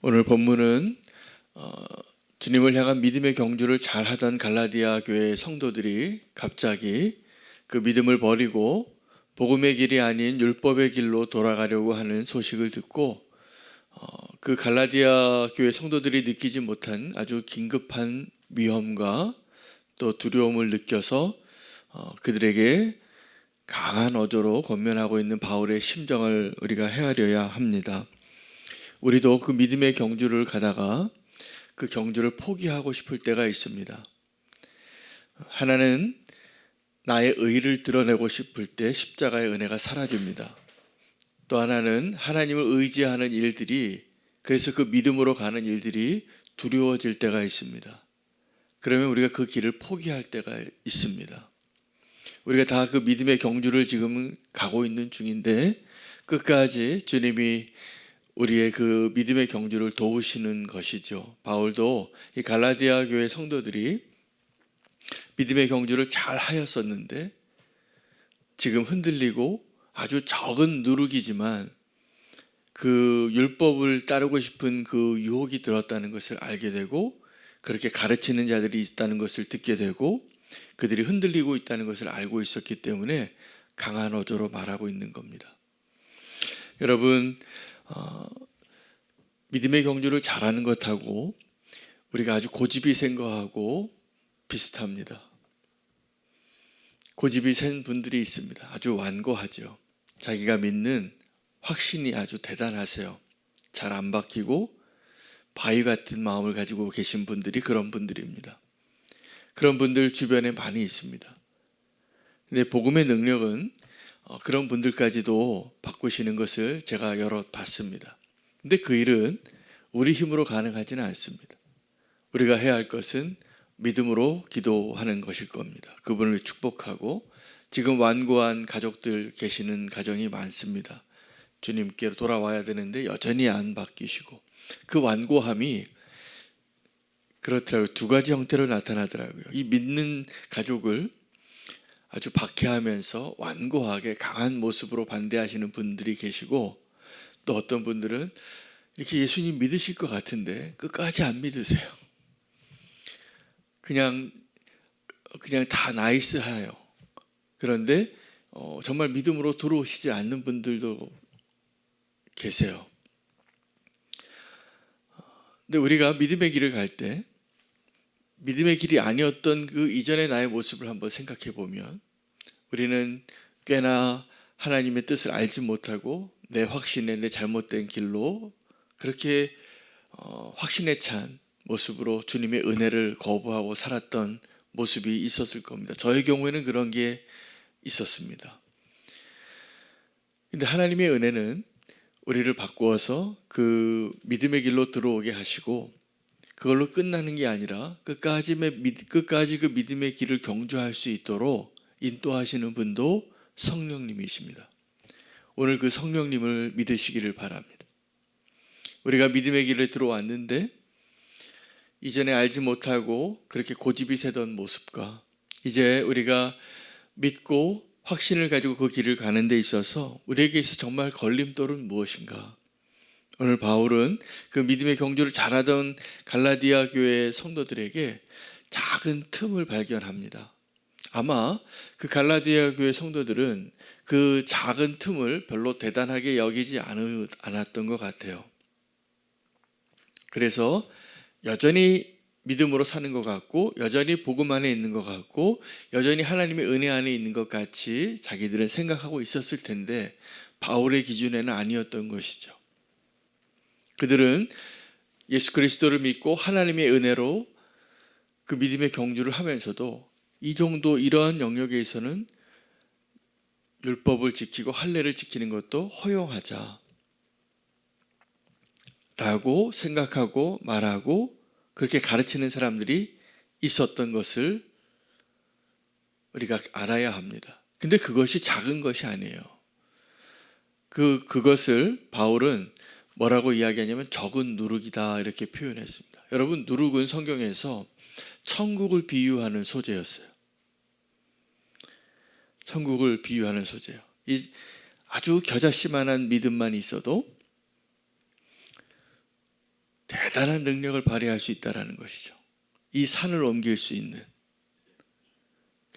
오늘 본문은 주님을 향한 믿음의 경주를 잘하던 갈라디아 교회 성도들이 갑자기 그 믿음을 버리고 복음의 길이 아닌 율법의 길로 돌아가려고 하는 소식을 듣고 그 갈라디아 교회 성도들이 느끼지 못한 아주 긴급한 위험과 또 두려움을 느껴서 그들에게 강한 어조로 권면하고 있는 바울의 심정을 우리가 헤아려야 합니다. 우리도 그 믿음의 경주를 가다가 그 경주를 포기하고 싶을 때가 있습니다. 하나는 나의 의를 드러내고 싶을 때 십자가의 은혜가 사라집니다. 또 하나는 하나님을 의지하는 일들이, 그래서 그 믿음으로 가는 일들이 두려워질 때가 있습니다. 그러면 우리가 그 길을 포기할 때가 있습니다. 우리가 다 그 믿음의 경주를 지금 가고 있는 중인데 끝까지 주님이 우리의 그 믿음의 경주를 도우시는 것이죠. 바울도 이 갈라디아 교회 성도들이 믿음의 경주를 잘 하였었는데 지금 흔들리고 아주 적은 누룩이지만 그 율법을 따르고 싶은 그 유혹이 들었다는 것을 알게 되고 그렇게 가르치는 자들이 있다는 것을 듣게 되고 그들이 흔들리고 있다는 것을 알고 있었기 때문에 강한 어조로 말하고 있는 겁니다. 여러분, 믿음의 경주를 잘하는 것하고 우리가 아주 고집이 센 거하고 비슷합니다. 고집이 센 분들이 있습니다. 아주 완고하죠. 자기가 믿는 확신이 아주 대단하세요. 잘 안 바뀌고 바위 같은 마음을 가지고 계신 분들이 그런 분들입니다. 그런 분들 주변에 많이 있습니다. 근데 복음의 능력은 그런 분들까지도 바꾸시는 것을 제가 여러 봤습니다. 근데 그 일은 우리 힘으로 가능하지는 않습니다. 우리가 해야 할 것은 믿음으로 기도하는 것일 겁니다. 그분을 축복하고 지금 완고한 가족들 계시는 가정이 많습니다. 주님께로 돌아와야 되는데 여전히 안 바뀌시고 그 완고함이 그렇더라고요. 두 가지 형태로 나타나더라고요. 이 믿는 가족을 아주 박해하면서 완고하게 강한 모습으로 반대하시는 분들이 계시고 또 어떤 분들은 이렇게 예수님 믿으실 것 같은데 끝까지 안 믿으세요. 그냥 다 나이스해요. 그런데 정말 믿음으로 들어오시지 않는 분들도 계세요. 근데 우리가 믿음의 길을 갈 때 믿음의 길이 아니었던 그 이전의 나의 모습을 한번 생각해 보면 우리는 꽤나 하나님의 뜻을 알지 못하고 내 확신에 내 잘못된 길로 그렇게 확신에 찬 모습으로 주님의 은혜를 거부하고 살았던 모습이 있었을 겁니다. 저의 경우에는 그런 게 있었습니다. 근데 하나님의 은혜는 우리를 바꾸어서 그 믿음의 길로 들어오게 하시고 그걸로 끝나는 게 아니라 끝까지 그 믿음의 길을 경주할 수 있도록 인도하시는 분도 성령님이십니다. 오늘 그 성령님을 믿으시기를 바랍니다. 우리가 믿음의 길에 들어왔는데 이전에 알지 못하고 그렇게 고집이 세던 모습과 이제 우리가 믿고 확신을 가지고 그 길을 가는 데 있어서 우리에게 있어 정말 걸림돌은 무엇인가? 오늘 바울은 그 믿음의 경주를 잘하던 갈라디아 교회 성도들에게 작은 틈을 발견합니다. 아마 그 갈라디아 교회 성도들은 그 작은 틈을 별로 대단하게 여기지 않았던 것 같아요. 그래서 여전히 믿음으로 사는 것 같고 여전히 복음 안에 있는 것 같고 여전히 하나님의 은혜 안에 있는 것 같이 자기들은 생각하고 있었을 텐데 바울의 기준에는 아니었던 것이죠. 그들은 예수 그리스도를 믿고 하나님의 은혜로 그 믿음의 경주를 하면서도 이 정도 이러한 영역에서는 율법을 지키고 할례를 지키는 것도 허용하자 라고 생각하고 말하고 그렇게 가르치는 사람들이 있었던 것을 우리가 알아야 합니다. 근데 그것이 작은 것이 아니에요. 그것을 바울은 뭐라고 이야기하냐면 적은 누룩이다 이렇게 표현했습니다. 여러분, 누룩은 성경에서 천국을 비유하는 소재였어요. 천국을 비유하는 소재예요. 이 아주 겨자씨만한 믿음만 있어도 대단한 능력을 발휘할 수 있다는 것이죠. 이 산을 옮길 수 있는.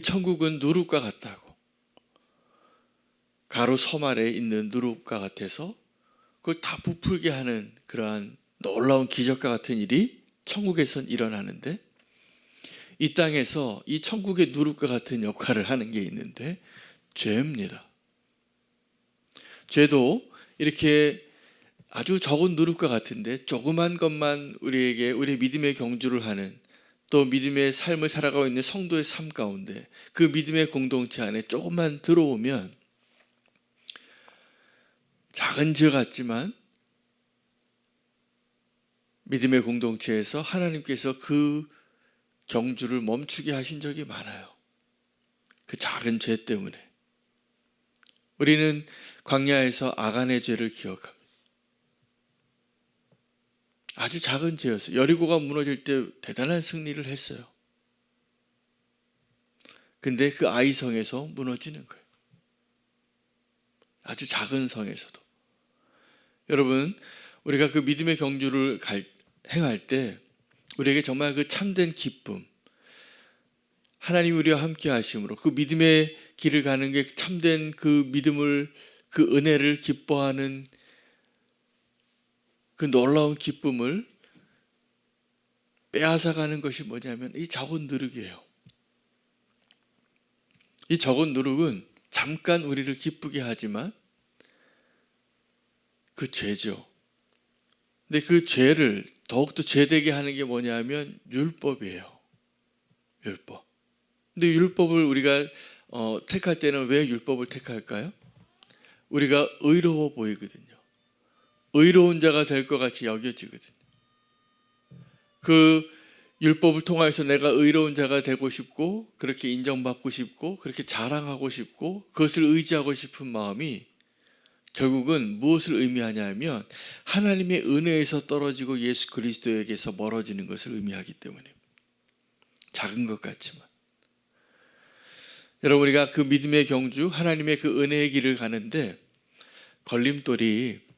천국은 누룩과 같다고. 가로 섬 아래에 있는 누룩과 같아서 그걸 다 부풀게 하는 그러한 놀라운 기적과 같은 일이 천국에선 일어나는데, 이 땅에서 이 천국의 누룩과 같은 역할을 하는 게 있는데 죄입니다. 죄도 이렇게 아주 적은 누룩과 같은데 조그만 것만 우리에게 우리 믿음의 경주를 하는, 또 믿음의 삶을 살아가고 있는 성도의 삶 가운데 그 믿음의 공동체 안에 조금만 들어오면 작은 죄 같지만 믿음의 공동체에서 하나님께서 그 경주를 멈추게 하신 적이 많아요. 그 작은 죄 때문에. 우리는 광야에서 아간의 죄를 기억합니다. 아주 작은 죄였어요. 여리고가 무너질 때 대단한 승리를 했어요. 근데 그 아이 성에서 무너지는 거예요. 아주 작은 성에서도. 여러분, 우리가 그 믿음의 경주를 행할 때 우리에게 정말 그 참된 기쁨, 하나님 우리와 함께 하심으로 그 믿음의 길을 가는 게 참된 그 믿음을, 그 은혜를 기뻐하는 그 놀라운 기쁨을 빼앗아가는 것이 뭐냐면 이 적은 누룩이에요. 이 적은 누룩은 잠깐 우리를 기쁘게 하지만 그 죄죠. 근데 그 죄를 더욱더 죄되게 하는 게 뭐냐면 율법이에요. 율법. 근데 율법을 우리가 택할 때는 왜 율법을 택할까요? 우리가 의로워 보이거든요. 의로운 자가 될 것 같이 여겨지거든요. 그 율법을 통해서 내가 의로운 자가 되고 싶고, 그렇게 인정받고 싶고, 그렇게 자랑하고 싶고, 그것을 의지하고 싶은 마음이 결국은 무엇을 의미하냐면 하나님의 은혜에서 떨어지고 예수 그리스도에게서 멀어지는 것을 의미하기 때문에. 작은 것 같지만 여러분, 우리가 그 믿음의 경주, 하나님의 그 은혜의 길을 가는데 걸림돌이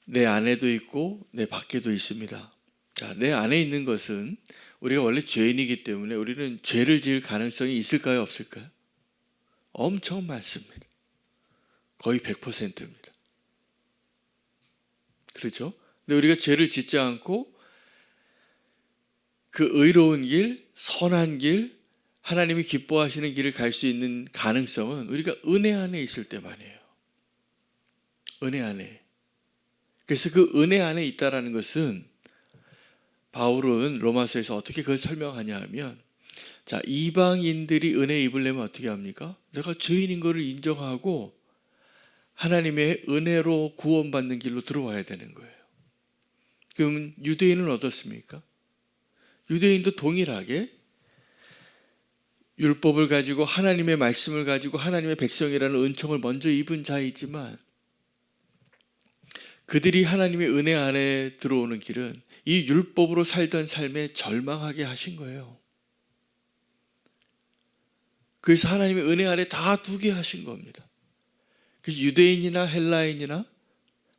내 안에도 있고 내 밖에도 있습니다. 자, 내 안에 있는 것은 우리가 원래 죄인이기 때문에 우리는 죄를 지을 가능성이 있을까요, 없을까요? 엄청 많습니다. 거의 100%입니다. 그렇죠? 근데 우리가 죄를 짓지 않고 그 의로운 길, 선한 길, 하나님이 기뻐하시는 길을 갈 수 있는 가능성은 우리가 은혜 안에 있을 때만이에요. 은혜 안에. 그래서 그 은혜 안에 있다라는 것은 바울은 로마서에서 어떻게 그걸 설명하냐 하면, 자, 이방인들이 은혜 입으려면 어떻게 합니까? 내가 죄인인 것을 인정하고 하나님의 은혜로 구원받는 길로 들어와야 되는 거예요. 그럼 유대인은 어떻습니까? 유대인도 동일하게 율법을 가지고 하나님의 말씀을 가지고 하나님의 백성이라는 은총을 먼저 입은 자이지만 그들이 하나님의 은혜 안에 들어오는 길은 이 율법으로 살던 삶에 절망하게 하신 거예요. 그래서 하나님의 은혜 안에 다 두게 하신 겁니다. 그래서 유대인이나 헬라인이나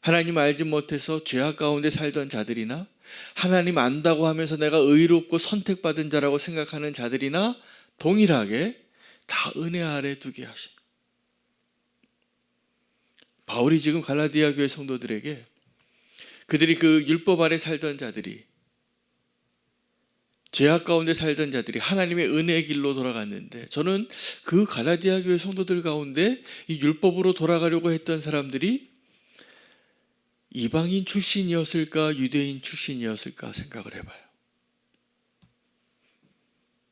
하나님 알지 못해서 죄악 가운데 살던 자들이나 하나님 안다고 하면서 내가 의롭고 선택받은 자라고 생각하는 자들이나 동일하게 다 은혜 아래 두게 하신. 바울이 지금 갈라디아 교회 성도들에게 그들이 그 율법 아래 살던 자들이, 죄악 가운데 살던 자들이 하나님의 은혜의 길로 돌아갔는데, 저는 그 갈라디아 교회 성도들 가운데 이 율법으로 돌아가려고 했던 사람들이 이방인 출신이었을까 유대인 출신이었을까 생각을 해봐요.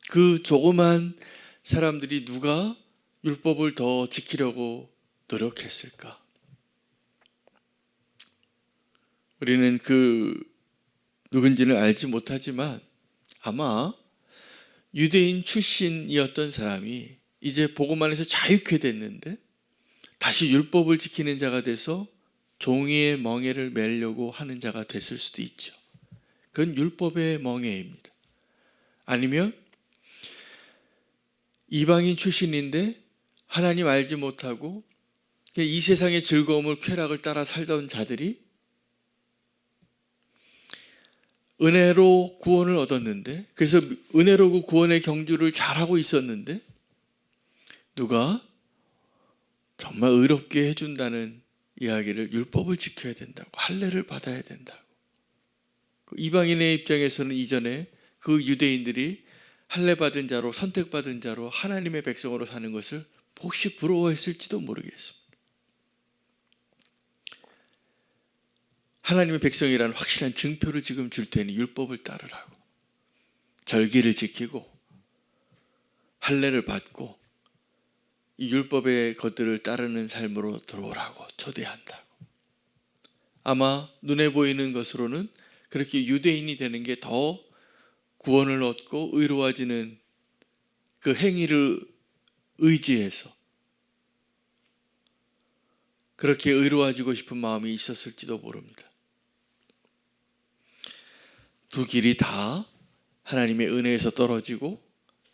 그 조그만 사람들이 누가 율법을 더 지키려고 노력했을까? 우리는 그 누군지는 알지 못하지만 아마 유대인 출신이었던 사람이 이제 복음 안에서 자유케 됐는데 다시 율법을 지키는 자가 돼서 종이의 멍에를 매려고 하는 자가 됐을 수도 있죠. 그건 율법의 멍에입니다. 아니면 이방인 출신인데 하나님 알지 못하고 이 세상의 즐거움을 쾌락을 따라 살던 자들이 은혜로 구원을 얻었는데, 그래서 은혜로 그 구원의 경주를 잘하고 있었는데 누가 정말 의롭게 해준다는 이야기를, 율법을 지켜야 된다고, 할례를 받아야 된다고. 이방인의 입장에서는 이전에 그 유대인들이 할례 받은 자로, 선택받은 자로 하나님의 백성으로 사는 것을 혹시 부러워했을지도 모르겠습니다. 하나님의 백성이라는 확실한 증표를 지금 줄 테니 율법을 따르라고, 절기를 지키고 할례를 받고 이 율법의 것들을 따르는 삶으로 들어오라고 초대한다고. 아마 눈에 보이는 것으로는 그렇게 유대인이 되는 게 더 구원을 얻고 의로워지는 그 행위를 의지해서 그렇게 의로워지고 싶은 마음이 있었을지도 모릅니다. 두 길이 다 하나님의 은혜에서 떨어지고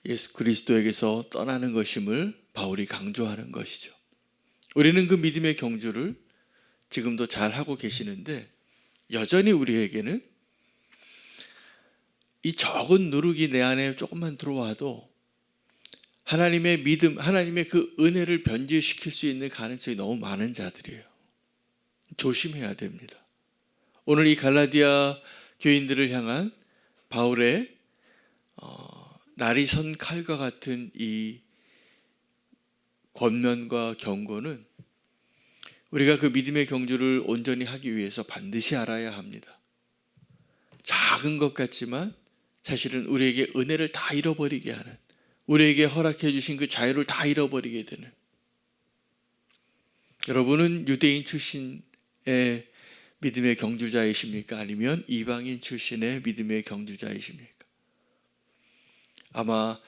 예수 그리스도에게서 떠나는 것임을 바울이 강조하는 것이죠. 우리는 그 믿음의 경주를 지금도 잘 하고 계시는데, 여전히 우리에게는 이 적은 누룩이 내 안에 조금만 들어와도 하나님의 믿음, 하나님의 그 은혜를 변질시킬 수 있는 가능성이 너무 많은 자들이에요. 조심해야 됩니다. 오늘 이 갈라디아 교인들을 향한 바울의 날이 선 칼과 같은 이 권면과 경고는 우리가 그 믿음의 경주를 온전히 하기 위해서 반드시 알아야 합니다. 작은 것 같지만 사실은 우리에게 은혜를 다 잃어버리게 하는, 우리에게 허락해 주신 그 자유를 다 잃어버리게 되는. 여러분은 유대인 출신의 믿음의 경주자이십니까? 아니면 이방인 출신의 믿음의 경주자이십니까? 아마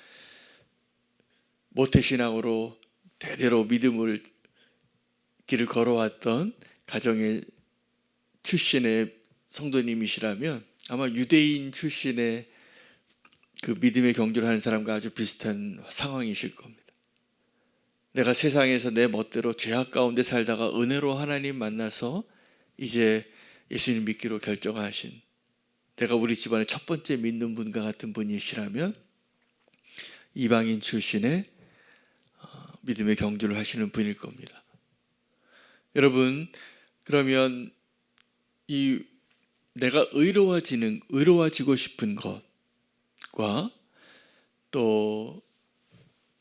모태신앙으로 대대로 믿음을 길을 걸어왔던 가정의 출신의 성도님이시라면 아마 유대인 출신의 그 믿음의 경주를 하는 사람과 아주 비슷한 상황이실 겁니다. 내가 세상에서 내 멋대로 죄악 가운데 살다가 은혜로 하나님 만나서 이제 예수님 믿기로 결정하신, 내가 우리 집안의 첫 번째 믿는 분과 같은 분이시라면 이방인 출신의 믿음의 경주를 하시는 분일 겁니다. 여러분, 그러면 이 내가 의로워지고 싶은 것과 또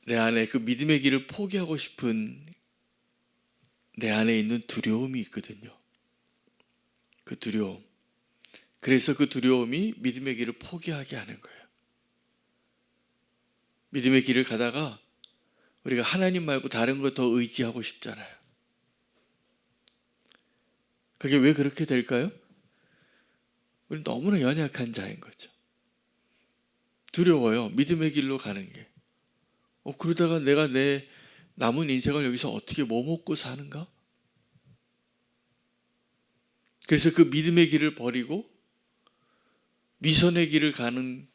내 안에 그 믿음의 길을 포기하고 싶은 내 안에 있는 두려움이 있거든요. 그 두려움. 그래서 그 두려움이 믿음의 길을 포기하게 하는 거예요. 믿음의 길을 가다가 우리가 하나님 말고 다른 거 더 의지하고 싶잖아요. 그게 왜 그렇게 될까요? 우리는 너무나 연약한 자인 거죠. 두려워요. 믿음의 길로 가는 게. 그러다가 내가 내 남은 인생을 여기서 어떻게 뭐 먹고 사는가? 그래서 그 믿음의 길을 버리고 미선의 길을 가는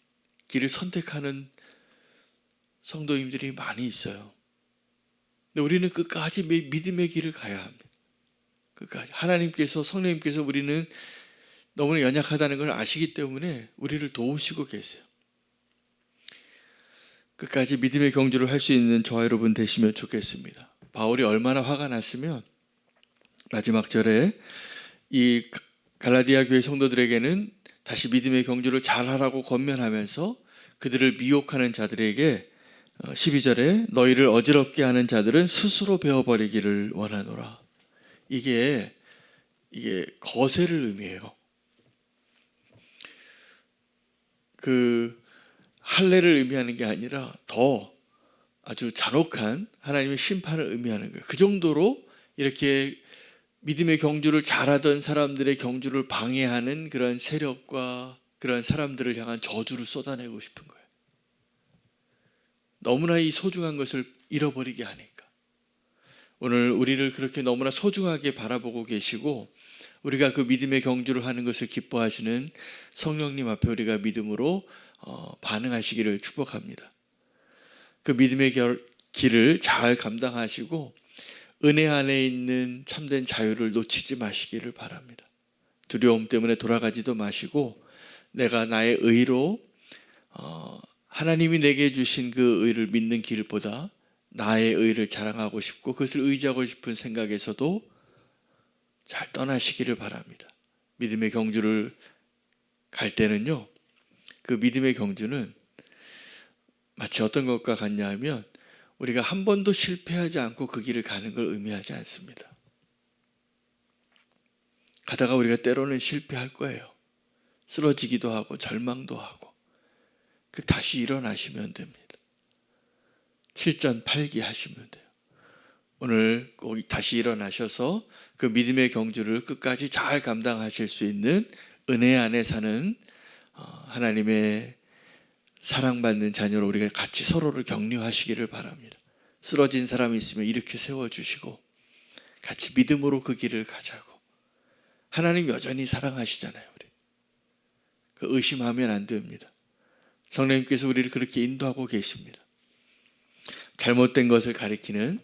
길을 선택하는 성도님들이 많이 있어요. 근데 우리는 끝까지 믿음의 길을 가야 합니다. 끝까지. 하나님께서, 성령님께서 우리는 너무나 연약하다는 걸 아시기 때문에 우리를 도우시고 계세요. 끝까지 믿음의 경주를 할 수 있는 저와 여러분 되시면 좋겠습니다. 바울이 얼마나 화가 났으면 마지막 절에 이 갈라디아 교회 성도들에게는 다시 믿음의 경주를 잘하라고 권면하면서 그들을 미혹하는 자들에게 12절에 너희를 어지럽게 하는 자들은 스스로 베어버리기를 원하노라. 이게 거세를 의미해요. 그 할례를 의미하는 게 아니라 더 아주 잔혹한 하나님의 심판을 의미하는 거예요. 그 정도로 이렇게 믿음의 경주를 잘하던 사람들의 경주를 방해하는 그런 세력과 그런 사람들을 향한 저주를 쏟아내고 싶은 거예요. 너무나 이 소중한 것을 잃어버리게 하니까. 오늘 우리를 그렇게 너무나 소중하게 바라보고 계시고 우리가 그 믿음의 경주를 하는 것을 기뻐하시는 성령님 앞에 우리가 믿음으로 반응하시기를 축복합니다. 그 믿음의 길을 잘 감당하시고 은혜 안에 있는 참된 자유를 놓치지 마시기를 바랍니다. 두려움 때문에 돌아가지도 마시고 내가 나의 의로 하나님이 내게 주신 그 의를 믿는 길보다 나의 의를 자랑하고 싶고 그것을 의지하고 싶은 생각에서도 잘 떠나시기를 바랍니다. 믿음의 경주를 갈 때는요, 그 믿음의 경주는 마치 어떤 것과 같냐 하면 우리가 한 번도 실패하지 않고 그 길을 가는 걸 의미하지 않습니다. 가다가 우리가 때로는 실패할 거예요. 쓰러지기도 하고 절망도 하고 다시 일어나시면 됩니다. 7전8기 하시면 돼요. 오늘 꼭 다시 일어나셔서 그 믿음의 경주를 끝까지 잘 감당하실 수 있는 은혜 안에 사는 하나님의 사랑받는 자녀로 우리가 같이 서로를 격려하시기를 바랍니다. 쓰러진 사람이 있으면 이렇게 세워주시고 같이 믿음으로 그 길을 가자고. 하나님 여전히 사랑하시잖아요. 우리. 그 의심하면 안 됩니다. 성령님께서 우리를 그렇게 인도하고 계십니다. 잘못된 것을 가리키는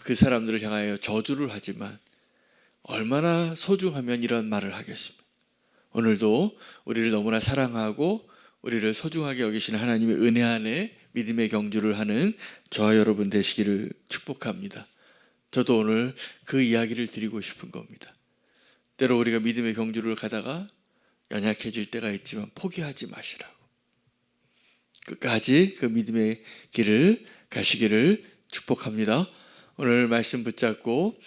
그 사람들을 향하여 저주를 하지만 얼마나 소중하면 이런 말을 하겠습니까? 오늘도 우리를 너무나 사랑하고 우리를 소중하게 여기시는 하나님의 은혜 안에 믿음의 경주를 하는 저와 여러분 되시기를 축복합니다. 저도 오늘 그 이야기를 드리고 싶은 겁니다. 때로 우리가 믿음의 경주를 가다가 연약해질 때가 있지만 포기하지 마시라고. 끝까지 그 믿음의 길을 가시기를 축복합니다. 오늘 말씀 붙잡고